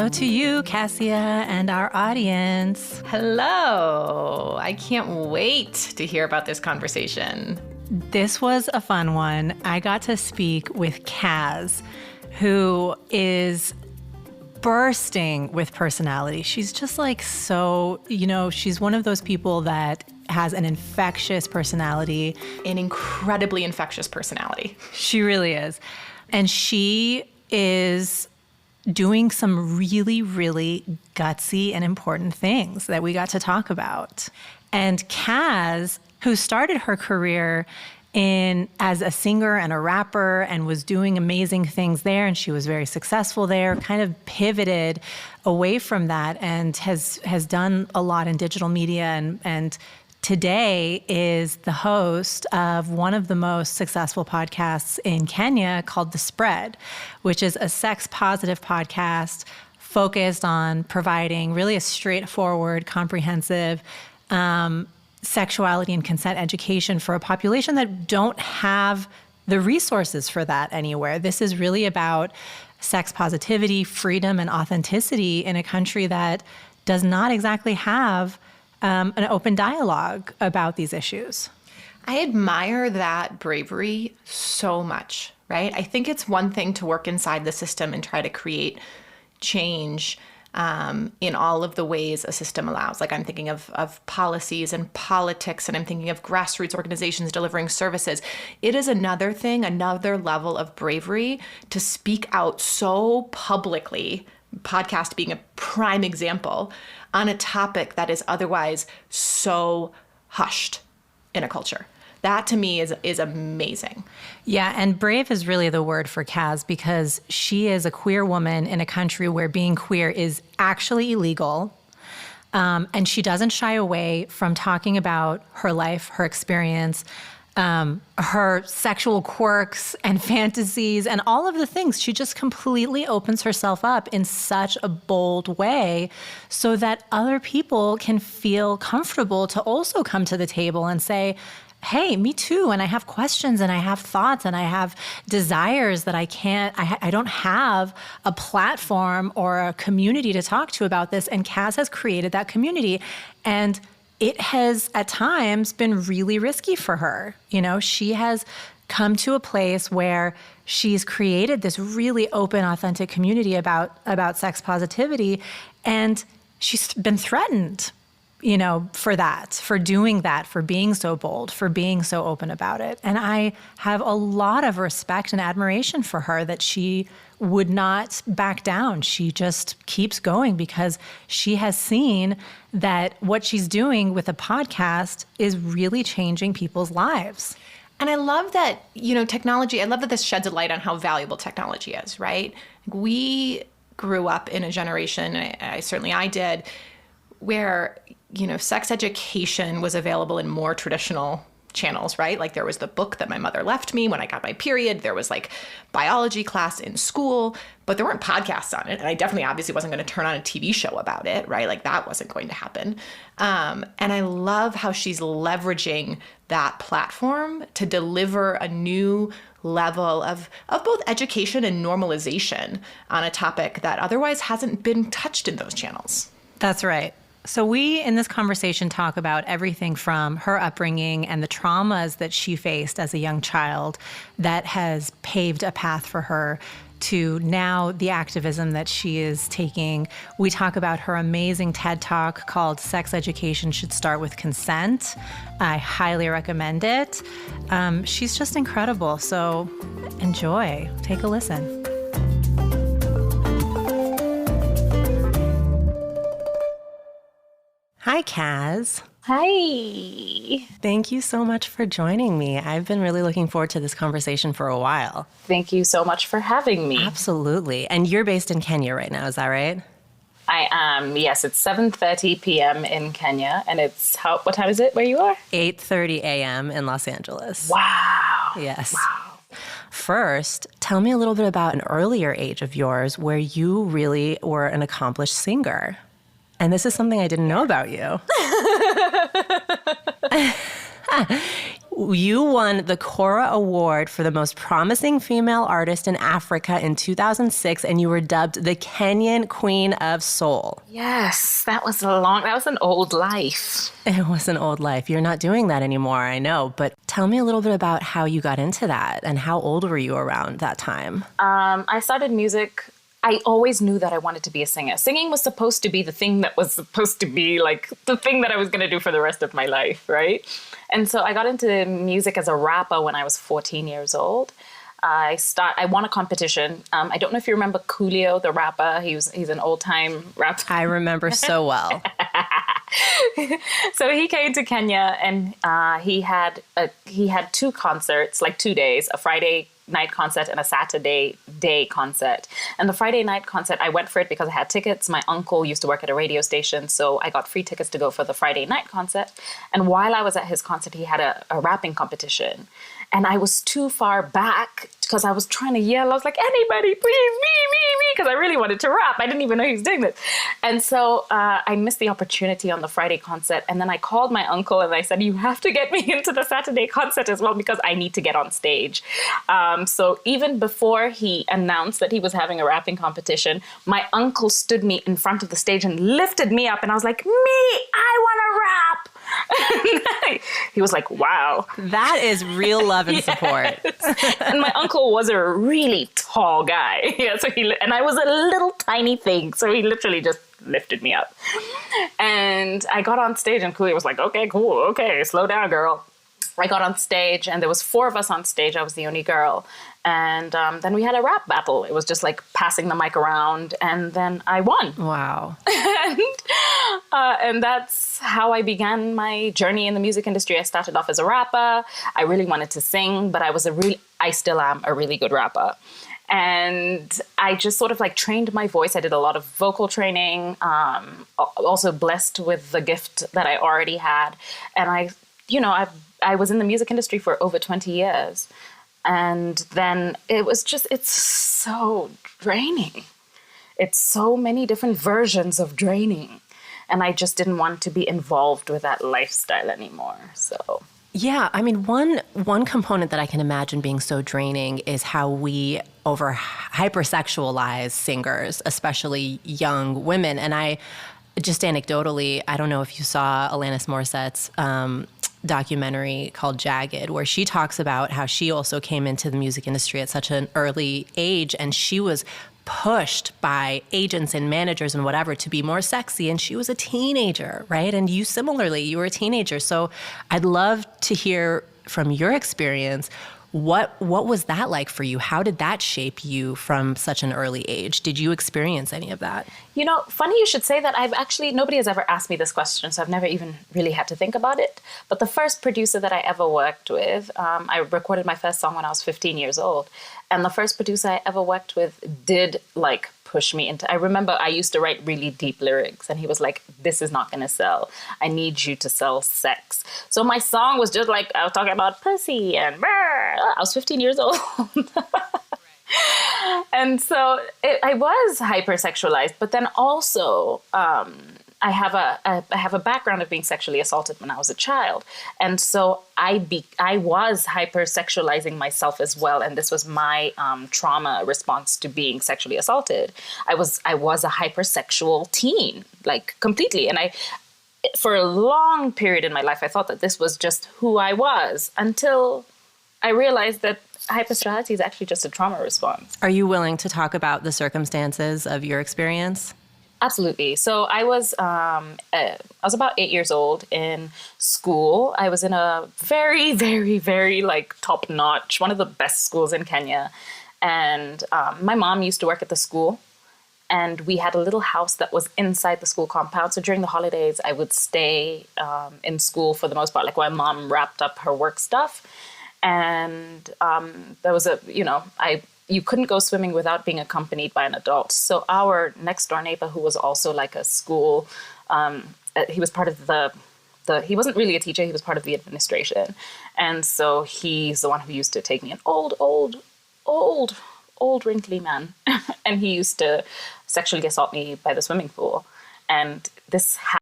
Hello to you, Cassia, and our audience. Hello. I can't wait to hear about this conversation. This was a fun one. I got to speak with Kaz, who is bursting with personality. She's just like so, she's one of those people that has an infectious personality. An incredibly infectious personality. She really is. And she is doing some really, really gutsy and important things that we got to talk about. And Kaz, who started her career as a singer and a rapper and was doing amazing things there, and she was very successful there, kind of pivoted away from that and has done a lot in digital media and today is the host of one of the most successful podcasts in Kenya called The Spread, which is a sex-positive podcast focused on providing really a straightforward, comprehensive sexuality and consent education for a population that don't have the resources for that anywhere. This is really about sex positivity, freedom, and authenticity in a country that does not exactly have an open dialogue about these issues. I admire that bravery so much, right? I think it's one thing to work inside the system and try to create change in all of the ways a system allows. Like I'm thinking of policies and politics, and I'm thinking of grassroots organizations delivering services. It is another thing, another level of bravery to speak out so publicly, podcast being a prime example, on a topic that is otherwise so hushed in a culture. That to me is amazing. Yeah, and brave is really the word for Kaz because she is a queer woman in a country where being queer is actually illegal. And she doesn't shy away from talking about her life, her experience, her sexual quirks and fantasies and all of the things. She just completely opens herself up in such a bold way so that other people can feel comfortable to also come to the table and say, hey, me too, and I have questions and I have thoughts and I have desires that I don't have a platform or a community to talk to about this, and Kaz has created that community. And it has, at times, been really risky for her. She has come to a place where she's created this really open, authentic community about sex positivity, and she's been threatened, for doing that, for being so bold, for being so open about it. And I have a lot of respect and admiration for her that she would not back down. She just keeps going because she has seen that what she's doing with a podcast is really changing people's lives. And I love that, technology, I love that this sheds a light on how valuable technology is, right? We grew up in a generation, and I did, where, sex education was available in more traditional channels, right? Like there was the book that my mother left me when I got my period. There was like biology class in school, but there weren't podcasts on it. And I definitely obviously wasn't going to turn on a TV show about it, right? Like that wasn't going to happen. And I love how she's leveraging that platform to deliver a new level of both education and normalization on a topic that otherwise hasn't been touched in those channels. That's right. So we, in this conversation, talk about everything from her upbringing and the traumas that she faced as a young child that has paved a path for her to now the activism that she is taking. We talk about her amazing TED Talk called Sex Education Should Start with Consent. I highly recommend it. She's just incredible. So enjoy. Take a listen. Hi, Kaz. Hi. Thank you so much for joining me. I've been really looking forward to this conversation for a while. Thank you so much for having me. Absolutely. And you're based in Kenya right now, is that right? I am. Yes, it's 7:30 p.m. in Kenya. And it's, what time is it where you are? 8:30 a.m. in Los Angeles. Wow. Yes. Wow. First, tell me a little bit about an earlier age of yours where you really were an accomplished singer. And this is something I didn't know about you. You won the Kora Award for the most promising female artist in Africa in 2006, and you were dubbed the Kenyan Queen of Soul. Yes, that was an old life. It was an old life. You're not doing that anymore, I know. But tell me a little bit about how you got into that and how old were you around that time? I started music. I always knew that I wanted to be a singer. Singing was supposed to be the thing that was supposed to be like the thing that I was going to do for the rest of my life, right? And so I got into music as a rapper when I was 14 years old. I won a competition. I don't know if you remember Coolio, the rapper. He's an old time rapper. I remember so well. So he came to Kenya and he had 2 concerts, like 2 days, a Friday night concert and a Saturday day concert. And the Friday night concert, I went for it because I had tickets. My uncle used to work at a radio station, so I got free tickets to go for the Friday night concert. And while I was at his concert, he had a rapping competition. And I was too far back because I was trying to yell. I was like, anybody, please, me, because I really wanted to rap. I didn't even know he was doing this. And so I missed the opportunity on the Friday concert. And then I called my uncle and I said, you have to get me into the Saturday concert as well because I need to get on stage. So even before he announced that he was having a rapping competition, my uncle stood me in front of the stage and lifted me up. And I was like, me, I want to rap. He was like, wow. That is real love and support. And my uncle was a really tall guy. Yeah, and I was a little tiny thing. So he literally just lifted me up. And I got on stage and Cooley was like, okay, cool. Okay, slow down, girl. I got on stage and there was 4 of us on stage. I was the only girl. And then we had a rap battle. It was just like passing the mic around and then I won. Wow. And that's how I began my journey in the music industry. I started off as a rapper. I really wanted to sing, but I still am a really good rapper. And I just sort of like trained my voice. I did a lot of vocal training, also blessed with the gift that I already had. And I was in the music industry for over 20 years. And then it's so draining. It's so many different versions of draining. And I just didn't want to be involved with that lifestyle anymore. So yeah, I mean, one component that I can imagine being so draining is how we hypersexualize singers, especially young women. And I just anecdotally, I don't know if you saw Alanis Morissette's documentary called Jagged, where she talks about how she also came into the music industry at such an early age, and she was pushed by agents and managers and whatever to be more sexy, and she was a teenager, right? And you similarly, you were a teenager. So I'd love to hear from your experience, what was that like for you? How did that shape you from such an early age? Did you experience any of that? You know, funny you should say that. Nobody has ever asked me this question, so I've never even really had to think about it. But the first producer that I ever worked with, I recorded my first song when I was 15 years old. And the first producer I ever worked with did like push me into, I remember I used to write really deep lyrics and he was like, this is not going to sell. I need you to sell sex. So my song was just like, I was talking about pussy and brr. I was 15 years old. And so I was hypersexualized, but then also I have a background of being sexually assaulted when I was a child. And so I was hypersexualizing myself as well. And this was my trauma response to being sexually assaulted. I was a hypersexual teen, like completely. And for a long period in my life, I thought that this was just who I was until I realized that hypersexuality is actually just a trauma response. Are you willing to talk about the circumstances of your experience? Absolutely. So I was about 8 years old in school. I was in a very, very, very like top notch, one of the best schools in Kenya. And my mom used to work at the school. And we had a little house that was inside the school compound. So during the holidays, I would stay in school for the most part, like while mom wrapped up her work stuff. And there was you couldn't go swimming without being accompanied by an adult. So our next door neighbor, who was also like a school, he was part of he wasn't really a teacher, he was part of the administration. And so he's the one who used to take me, an old wrinkly man. And he used to sexually assault me by the swimming pool. And this happened